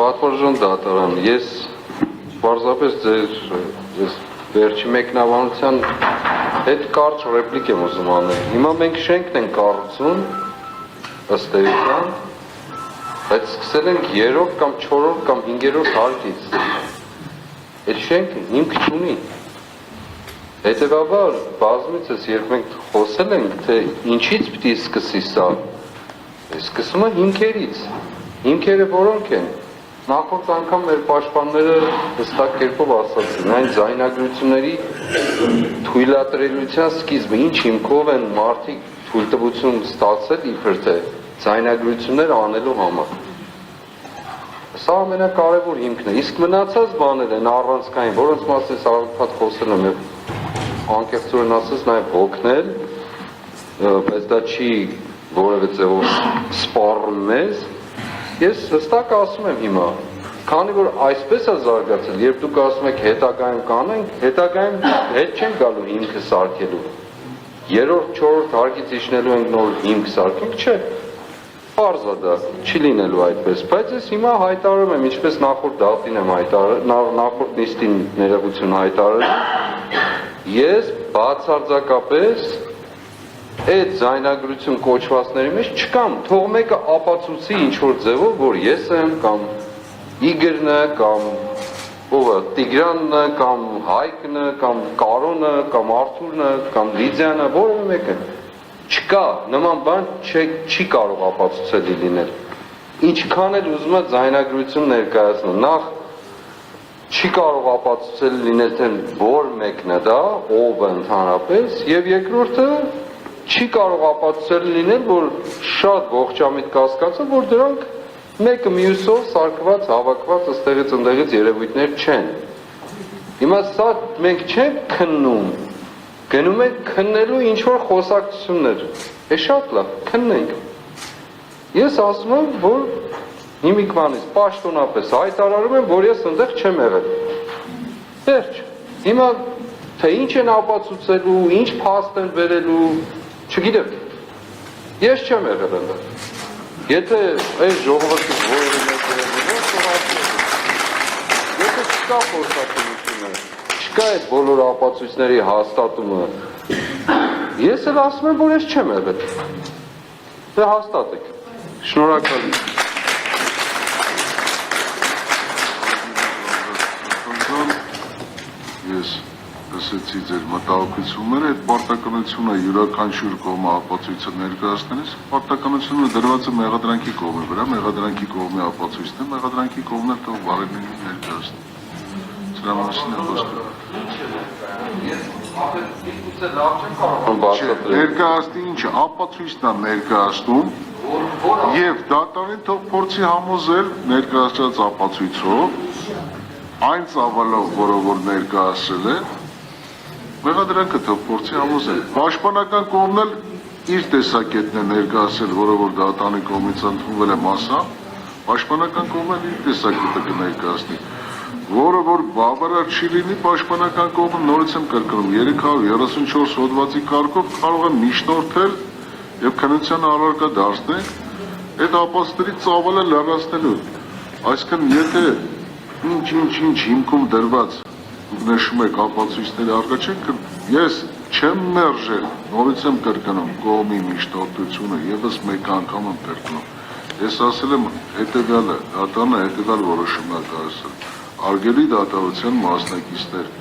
Պատվարժան դատարան, ես պարզապես ձեր վերջի մեկնաբանության հետ կարճ ռեպլիկ եմ ուզում անել։ Հիմա մենք շենքն ենք կառուցում, ըստ էության, բայց սկսել ենք 3-րդ կամ 4-րդ կամ 5-րդ հարկից։ Այդ շենքը հիմք չունի։ Հետևաբար, բազմիցս երբ մենք խոսել ենք, թե ինչից պիտի սկսի սա, սկսում է հիմքերից։ Հիմքերը որոնք են։ Նախորդ անգամ մեր պաշտպանները հստակ կերպով ասացին, այն ձայնագրությունների թույլատրելիության սկիզբը, ինչ հիմքով են մարդիկ թույլտվություն ստացել իբր թե ձայնագրություններ անելու համար։ Սա ամենակարևոր հիմքն է, իսկ մնացած բաներ են առանցքային, որոնց մասին սաղքատ խոսել եմ եւ անկեղծորեն ասած նաեւ հոգնել, բայց դա չի որևէ ձևով սպառում մեզ։ Ես հստակ ասում եմ հիմա, քանի որ այսպես է զարգացել, երբ դուք ասում եք հետագայում կանենք, հետագայում հետ չենք գալու հիմքը սարքելու։ 3-րդ, 4-րդ հարկից իջնելու ենք նոր հիմք սարքենք, չէ։ Պարզ է դա, չի լինելու այդպես, բայց ես հիմա հայտարարում եմ, ինչպես նախորդ դատին եմ հայտարարել, նախորդ նիստին ներողություն հայտարարել, ես բացարձակապես այդ ձայնագրություն կոչվածների մեջ չկամ, թող մեկը ապացուցի ինչ-որ ձևով, որ ես եմ, կամ Իգորն է, կամ Տիգրանն է, կամ Հայկն է, կամ Կարոնը, կամ Արթուրն է, կամ Լիդիան է, որևէ մեկը չկա, նման բան չի կարող ապացուցել լինել։ Ինչքան էլ ուզում է ձայնագրություն ներկայացնել, նախ չի կարող ապացուցել լինել, թե որ մեկն է դա, ով է ընդհանրապես, եւ երկրորդը չի կարող ապացուցել լինել, որ շատ ողջամիտ կասկածը, որ դրանք մեկը մյուսով սարքված, հավաքված ըստեղից ընդեղից երևույթներ չեն։ Հիմա սա մենք չենք քննում, գնում ենք քննելու ինչ-որ խոսակցություններ։ Է շատ լավ, քննենք։ Ես ասում եմ, որ հիմիկվանից պաշտոնապես հայտարարում եմ, որ ես ընդեղ չեմ եղել։ Վերջ։ Հիմա թե ինչ են ապացուցելու, ինչ փաստ են բերելու, չգիտեմ, ես չեմ եղել ընդեղ, եթե այս ժողովրդից որևէ եթե չկա խոսակցությունը, չկա այդ բոլոր ապացույցների հաստատումը, ես էլ ասում եմ, որ ես չեմ եղել, դե հաստատեք, շնորհակալ եմ։ Ես լսեցի ձեր մտահոգությունները, այդ պարտականությունը յուրաքանչյուր կողմը ապացույցը ներկայացնելիս, պարտականությունը դրված է մեղադրանքի կողմի վրա, մեղադրանքի կողմի ապացույցն է, մեղադրանքի կողմն էլ թող բարենին ներկայացնի։ Սրա մասին է խոսքը։ Ներկայացնի ինչը, ապացույցն է ներկայացնում եւ դատարանին թող փորձի համոզել ներկայացած ապացույցով այն ծավալով, որը ներկայացել է, մեղադրանքը թող փորձի համոզել։ Պաշտպանական կողմն էլ իր տեսակետն է ներկայացել, որը որ դատարանի կողմից ընդունվել է մասամբ, պաշտպանական կողմն էլ իր տեսակետը կներկայացնի, որը որ բավարար չի լինի, պաշտպանական կողմը նորից եմ կրկնում 334 հոդվածի կարգով կարող է միջնորդել եւ քննության առարկա դարձնել այդ ապացույցների ծավալը լրացնելու։ Այսինքն եթե ինչ հիմքում դրված նշում եք ապացույցների առկա չեք, ես չեմ մերժել, նորից եմ կրկնում կողմի միջնորդությունը, եւս մեկ անգամ եմ կրկնում։ Ես ասել եմ հետեւյալը, դատարանը հետեւյալ որոշում է կայացրել։ Արգելի դատարանության մասնակիցներ,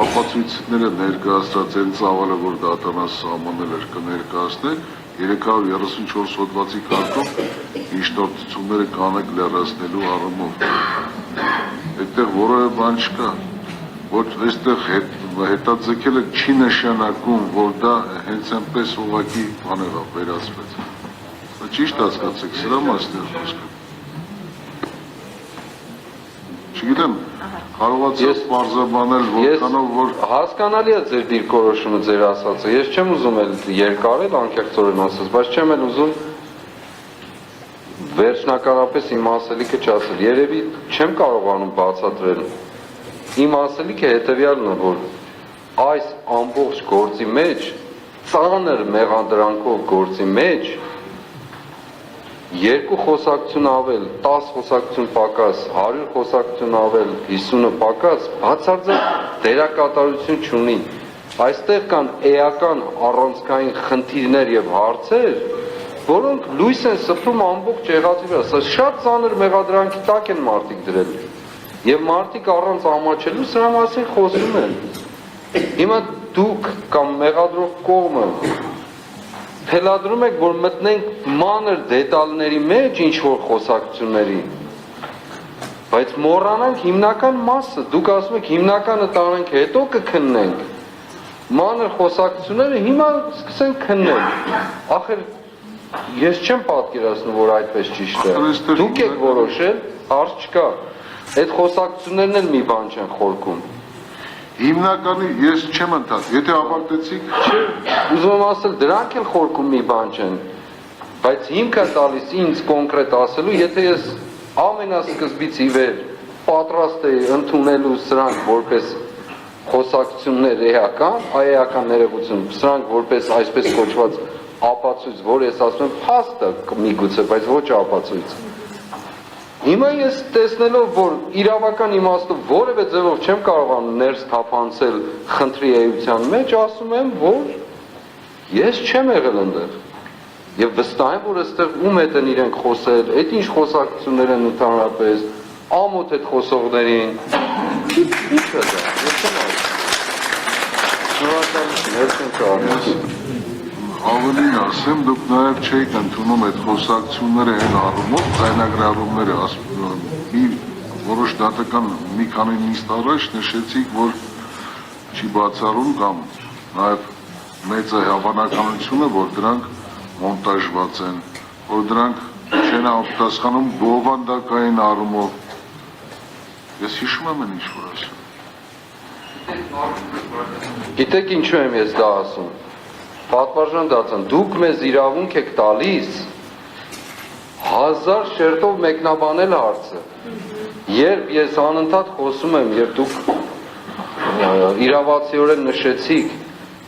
ապացույցները ներկայացրած այն ծավալը, որ դատարանը սահմանել էր, կներկայացնել 334 հոդվածի կարգով միջնորդությունները կանեք լրացնելու առումով։ Այդտեղ որևէ բան չկա, ոչ այստեղ հետաձգելը չի նշանակում, որ դա հենց այնպես ուղղակի բաներ է վերացվեց։ Ճիշտ հասկացեք, սրա մասն է խոսքը։ Չգիտեմ, կարողացած պարզաբանել որքանով որ հասկանալի է ձեր դիրքորոշումը, ձեր ասածը։ Ես չեմ ուզում էլ երկարել անկեղծորեն ասած, բայց չեմ էլ ուզում վերջնականապես իմ ասելիքը չասել, երևի չեմ կարողանում բացատրել։ Իմ ասելիքը հետևյալն է, որ այս ամբողջ գործի մեջ, ծանր մեղադրանքով գործի մեջ, 2 խոսակցություն ավել, 10 խոսակցություն պակաս, 100 խոսակցություն ավել, 50-ը պակաս, բացարձակ դերակատարություն չունի։ Այստեղ կան էական առանցքային խնդիրներ եւ հարցեր, որոնք լույս են սփռում ամբողջ եղածի վրա։ Սա շատ ծանր մեղադրանքի տակ են մարդիկ դրել։ Եվ մարդիկ առանց ամաչելու սրա մասին խոսում են։ Հիմա դուք կամ մեղադրող կողմը թելադրում եք, որ մտնենք մանր դետալների մեջ ինչ-որ խոսակցությունների, բայց մոռանանք հիմնական մասը, դուք ասում եք հիմնականը տանենք, հետո կքննենք, մանր խոսակցությունները հիմա սկսենք քննել, ախր ես չեմ պատկերացնում, որ այդպես ճիշտ է, դուք եք որոշել, հարց չկա, այդ խոսակցություններն էլ մի բան չեն խորքում։ Հիմնականի ես չեմ ընդհանրում, եթե ապարտեցիք, ուզում եմ ասել, դրանք էլ խորքում մի բան չեն, բայց հիմքը տալիս ինձ կոնկրետ ասելու, եթե ես ամենասկզբից ի վեր պատրաստ էի ընդունելու սրանք որպես խոսակցություններ էական ներողություն, սրանք որպես այսպես կոչված ապացույց, որ ես ասում եմ փաստը միգուցե, բայց ոչ ապացույց։ Հիմա ես տեսնելով, որ իրավական իմաստով որևէ ձևով չեմ կարողանում ներս թափանցել խնդրի էության մեջ, ասում եմ, որ ես չեմ եղել այնտեղ։ Եվ վստահ եմ, որ այստեղ ում հետ են իրենք խոսել, այդ ինչ խոսակցություններ են ընդհանրապես, ամոթ այդ խոսողներին։ Ինչ է դա, ես չեմ ասում։ Շնորհակալություն, ներսում կարողանաս։ Ավելին ասեմ, դուք նաև չեք ընդունում այդ խոսակցությունները այն առումով, ձայնագրավորումները, մի որոշ դատական մի քանի նիստ առաջ նշեցիք, որ չի բացառում կամ նաև մեծ է հավանականությունը, որ դրանք մոնտաժված են, որ դրանք չեն պատասխանում բովանդակային առումով։ Ես հիշում եմ ինչ որ ասում։ Գիտեք ինչու եմ ես դա ասում։ Պատվարժան դատան, դուք մեզ իրավունք եք տալիս 1000 շերտով մեկնաբանել հարցը։ Երբ ես անընդհատ խոսում եմ, երբ դուք իրավացիորեն նշեցիք,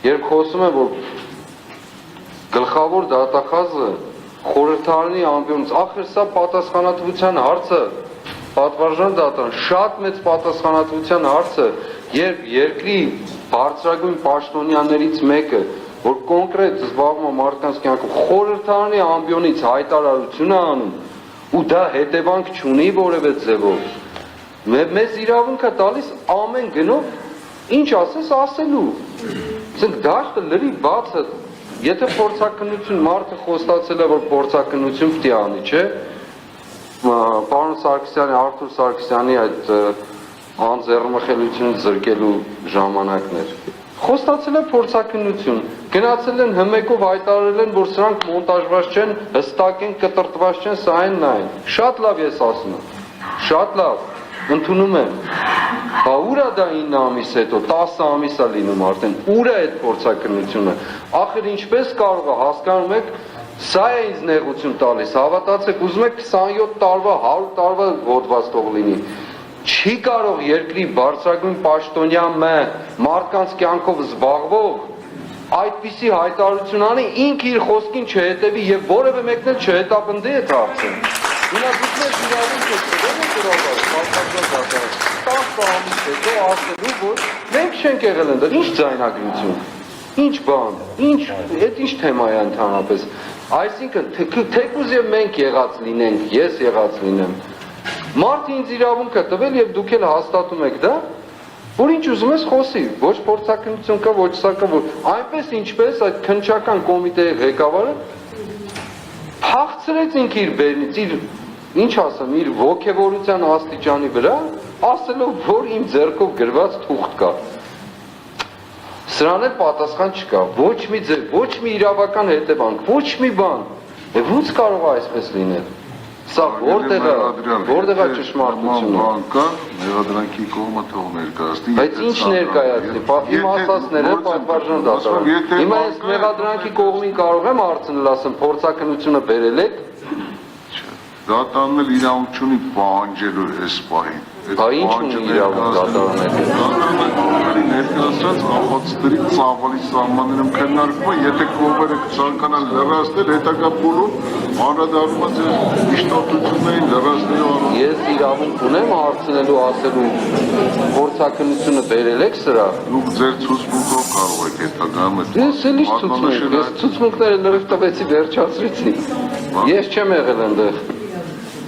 երբ խոսում եմ, որ գլխավոր դատախազը խորհրդարանի ամբիոնից, ախր սա պատասխանատվության հարցը, պատվարժան դատան, շատ մեծ պատասխանատվության հարցը, երբ երկրի բարձրագույն պաշտոնյաներից մեկը, որ կոնկրետ զբաղվում է մարդկանց կյանքով, խորհրդարանի ամբիոնից հայտարարություն է անում, ու դա հետևանք չունի որևէ ձևով, մեզ իրավունք է տալիս ամեն գնով, ինչ ասես ասելու, ասենք դաշտը լրի բաց է, եթե փորձակնություն մարդը խոստացել է, որ փորձակնություն պիտի անի, չէ, պարոն Սարգսյանի, Արթուր Սարգսյանի այդ անձեռնմխելությունը զրկելու ժամանակներ։ Խոստացել է փորձակնություն, գնացել են հմեկով հայտարարել են, որ սրանք մոնտաժված չեն, հստակ են, կտրտված չեն, սա են նա են։ Շատ լավ ես ասում եմ, շատ լավ, ընդունում եմ։ Բա ուր է դա 9 ամիս հետո, 10 ամիս է լինում արդեն, ուր է այդ փորձակնությունը։ Ախր ինչպես կարող է, հասկանում եք, սա է ինձ նեղություն տալիս, հավատացեք, ուզում եք 27 տարվա, 100 տարվա ոտված թող լինի։ Չի կարող երկրի բարձրագույն պաշտոնյա մարդկանց կյանքով զբաղվող այդպիսի հայտարարություն անի, ինքը իր խոսքին չհետևի եւ որևէ մեկն էլ չհետապնդի այդ հարցը։ Հիմա դուք մեզ իրավունք եք տվել, 10 ամիս հետո ասելու, որ մենք չենք եղել այնտեղ, ինչ ձայնագրություն, ինչ բան, այդ ինչ թեմա է ընդհանրապես։ Այսինքն թեկուզ եւ մենք եղած լինենք, ես եղած լինեմ, մարդը ինձ իրավունք է տվել եւ դուք էլ հաստատում եք դա, որ ինչ ուզում ես խոսի, ոչ փորձակնություն կա, ոչ սա կա, որ այնպես ինչպես այդ քննչական կոմիտեի ղեկավարը փախցրեց ինքը իր բերնից, իր ինչ ասեմ, իր ոգևորության աստիճանի վրա, ասելով, որ իմ ձեռքով գրված թուղթ կա։ Սրան էլ պատասխան չկա, ոչ մի ձև, ոչ մի իրավական հետևանք, ոչ մի բան։ Եվ ո՞նց կարող է այսպես լինել։ Սա որտեղ է ճշմարտությունը։ Բանկա մեղադրանքի կողմը թող ներկայացնի։ Բայց ինչ ներկայացնի, իմ ասածները պատվարժան դատարան։ Հիմա ես մեղադրանքի կողմին կարող եմ հարցնել, ասեմ, փորձակնությունը բերել եք։ դատարանն էլ իրավունք չունի պահանջելու այս պահին։ Բա ինչ ունի իրավունք դատարանը։ Դատարանը ներկայացած ապացույցների ծավալի սահմաններում քննարկվում է, եթե կողմերը ցանկանան լրացնել, հետագա փուլում անդրադառնալու միջնորդություններին լրացնելու Ես իրավունք ունեմ հարցնելու ասելու փորձակնությունը բերել եք սրա։ դուք ձեր ցուցմունքով կարող եք հետագայում Ես էլ ինչ ցուցմունք, ես ցուցմունքները լրիվ տվեցի վերջացրեցի։ Ես չեմ եղել այնտեղ։